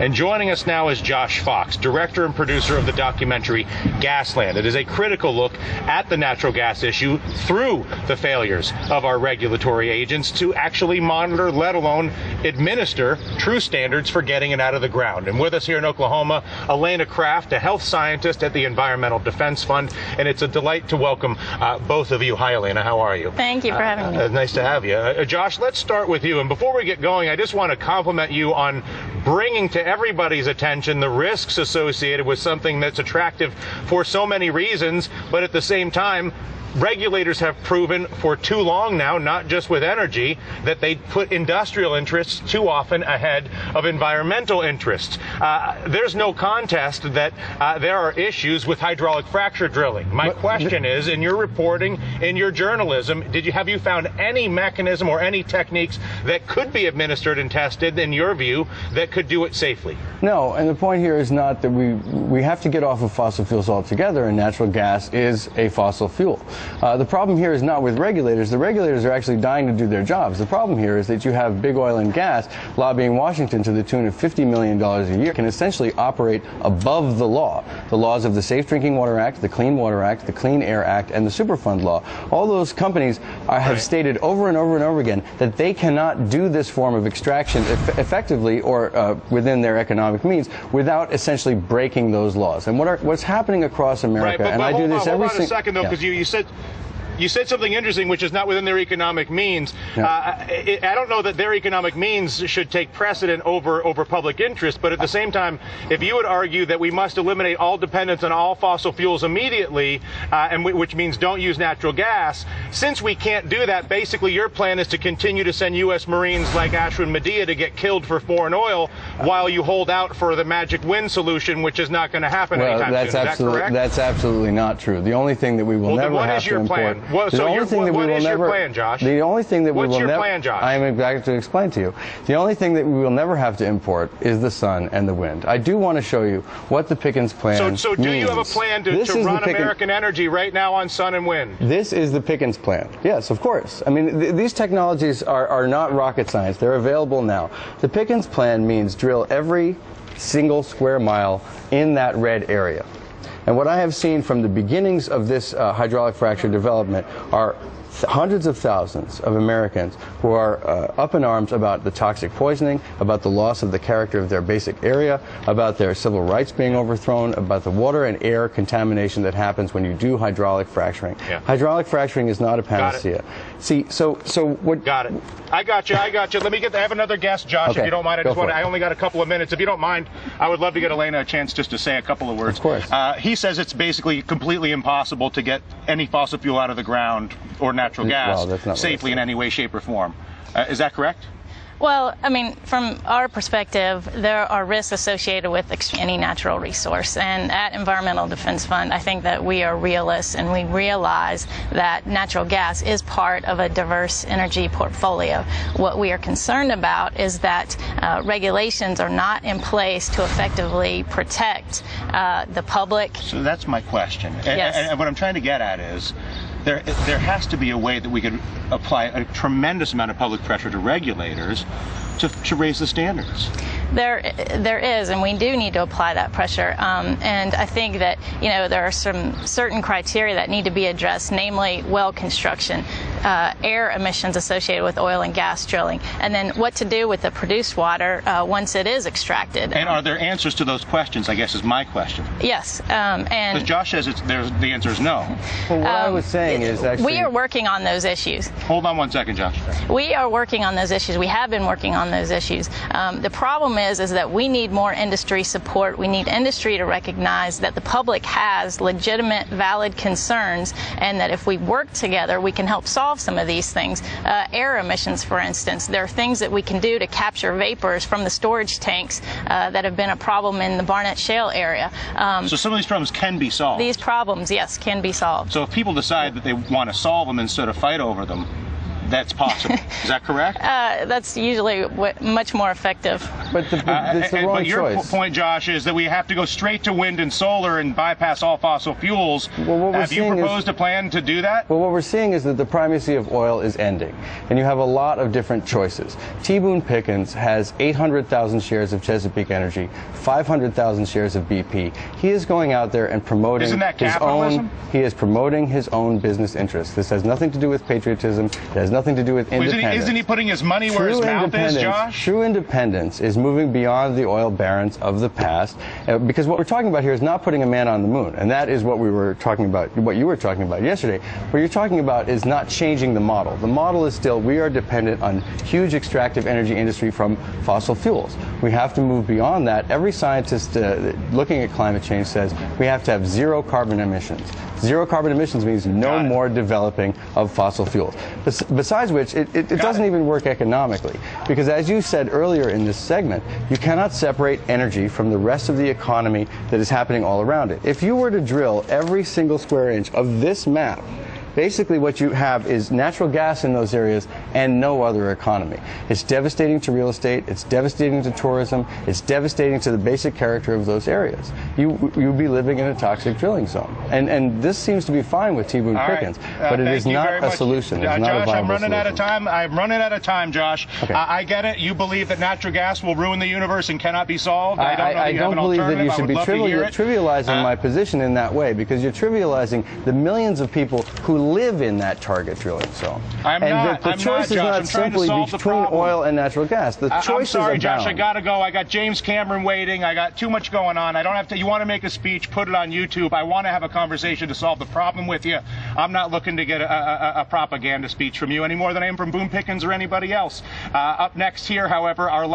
And joining us now is Josh Fox, director and producer of the documentary Gasland. It is a critical look at the natural gas issue through the failures of our regulatory agents to actually monitor, let alone administer, true standards for getting it out of the ground. And with us here in Oklahoma, Elena Kraft, a health scientist at the Environmental Defense Fund. And it's a delight to welcome both of you. Hi, Elena. How are you? Thank you for having me. Nice to have you. Josh, let's start with you. And before we get going, I just want to compliment you on bringing to everybody's attention the risks associated with something that's attractive for so many reasons, but at the same time, regulators have proven for too long now, not just with energy, that they put industrial interests too often ahead of environmental interests. There's no contest that there are issues with hydraulic fracture drilling. My question is, in your reporting, in your journalism, have you found any mechanism or any techniques that could be administered and tested, in your view, that could do it safely? No, and the point here is not that we have to get off of fossil fuels altogether, and natural gas is a fossil fuel. The problem here is not with regulators. The regulators are actually dying to do their jobs. The problem here is that you have big oil and gas lobbying Washington to the tune of $50 million a year, can essentially operate above the laws of the Safe Drinking Water Act, the Clean Water Act, the Clean Air Act, and the Superfund law. All those companies have stated over and over and over again that they cannot do this form of extraction effectively or within their economic means without essentially breaking those laws. And what's happening across America, and I do this every single... Hold on a second, though, because you said something interesting, which is not within their economic means. Yeah. I don't know that their economic means should take precedent over public interest, but at the same time, if you would argue that we must eliminate all dependence on all fossil fuels immediately, which means don't use natural gas, since we can't do that, basically your plan is to continue to send U.S. Marines like Ashwin Medea to get killed for foreign oil while you hold out for the magic wind solution, which is not going to happen anytime soon. Is that correct? That's absolutely not true. The only thing that we will never have to import... What is your plan, Josh? The only thing that we will never... plan, Josh? I am about to explain to you. The only thing that we will never have to import is the sun and the wind. I do want to show you what the Pickens plan means. So do you have a plan to run American energy right now on sun and wind? This is the Pickens plan. Yes, of course. I mean, these technologies are not rocket science. They're available now. The Pickens plan means drill every single square mile in that red area. And what I have seen from the beginnings of this hydraulic fracture development are hundreds of thousands of Americans who are up in arms about the toxic poisoning, about the loss of the character of their basic area, about their civil rights being overthrown, about the water and air contamination that happens when you do hydraulic fracturing. Yeah. Hydraulic fracturing is not a panacea. See, so what... Got it. I got you. Let me I have another guest, Josh, okay. If you don't mind. I only got a couple of minutes. If you don't mind, I would love to get Elena a chance just to say a couple of words. Of course. He says it's basically completely impossible to get any fossil fuel out of the ground or natural gas safely in any way, shape, or form. Is that correct? Well, I mean, from our perspective, there are risks associated with any natural resource. And at Environmental Defense Fund, I think that we are realists and we realize that natural gas is part of a diverse energy portfolio. What we are concerned about is that regulations are not in place to effectively protect the public. So that's my question. Yes. And what I'm trying to get at is, there has to be a way that we could apply a tremendous amount of public pressure to regulators to raise the standards. There is, and we do need to apply that pressure. And I think that, there are some certain criteria that need to be addressed, namely well construction, air emissions associated with oil and gas drilling, and then what to do with the produced water once it is extracted. And are there answers to those questions, I guess, is my question. Yes. And because Josh says the answer is no. Well, what I was saying is actually... We are working on those issues. Hold on one second, Josh. We are working on those issues. We have been working on those issues. The problem is that we need more industry support. We need industry to recognize that the public has legitimate, valid concerns, and that if we work together, we can help solve some of these things. Air emissions, for instance. There are things that we can do to capture vapors from the storage tanks that have been a problem in the Barnett Shale area. So some of these problems can be solved? These problems, yes, can be solved. So if people decide that they want to solve them instead of fight over them, that's possible. Is that correct? That's usually much more effective. But it's the wrong but your choice. point, Josh, is that we have to go straight to wind and solar and bypass all fossil fuels. Well, have you proposed a plan to do that? Well, what we're seeing is that the primacy of oil is ending, and you have a lot of different choices. T. Boone Pickens has 800,000 shares of Chesapeake Energy, 500,000 shares of BP. He is going out there and promoting Isn't that capitalism? He is promoting his own business interests. This has nothing to do with patriotism. It has nothing to do with independence. Isn't he putting his money where his mouth is, Josh? True independence is moving beyond the oil barons of the past, because what we're talking about here is not putting a man on the moon, and that is what we were talking about, what you were talking about yesterday. What you're talking about is not changing the model. The model is still we are dependent on huge extractive energy industry from fossil fuels. We have to move beyond that. Every scientist looking at climate change says we have to have zero carbon emissions. Zero carbon emissions means no more developing of fossil fuels. Besides which, it doesn't even work economically, because as you said earlier in this segment, you cannot separate energy from the rest of the economy that is happening all around it. If you were to drill every single square inch of this map, basically what you have is natural gas in those areas and no other economy. It's devastating to real estate, it's devastating to tourism, it's devastating to the basic character of those areas. You'd be living in a toxic drilling zone. And this seems to be fine with T. Boone Pickens, but it is not a solution. It's not a viable Josh, I'm running solution. out of time. I'm running out of time, Josh. Okay. I get it. You believe that natural gas will ruin the universe and cannot be solved. I don't believe that you should be trivializing my position in that way, because you're trivializing the millions of people who live in that target drilling zone. The choice is not simply between oil and natural gas. The choices I'm sorry, are Josh, bound. I gotta go. I got James Cameron waiting. I got too much going on. I don't have to. You want to make a speech, put it on YouTube. I want to have a conversation to solve the problem with you. I'm not looking to get a propaganda speech from you any more than I am from Boone Pickens or anybody else. Up next here, however, our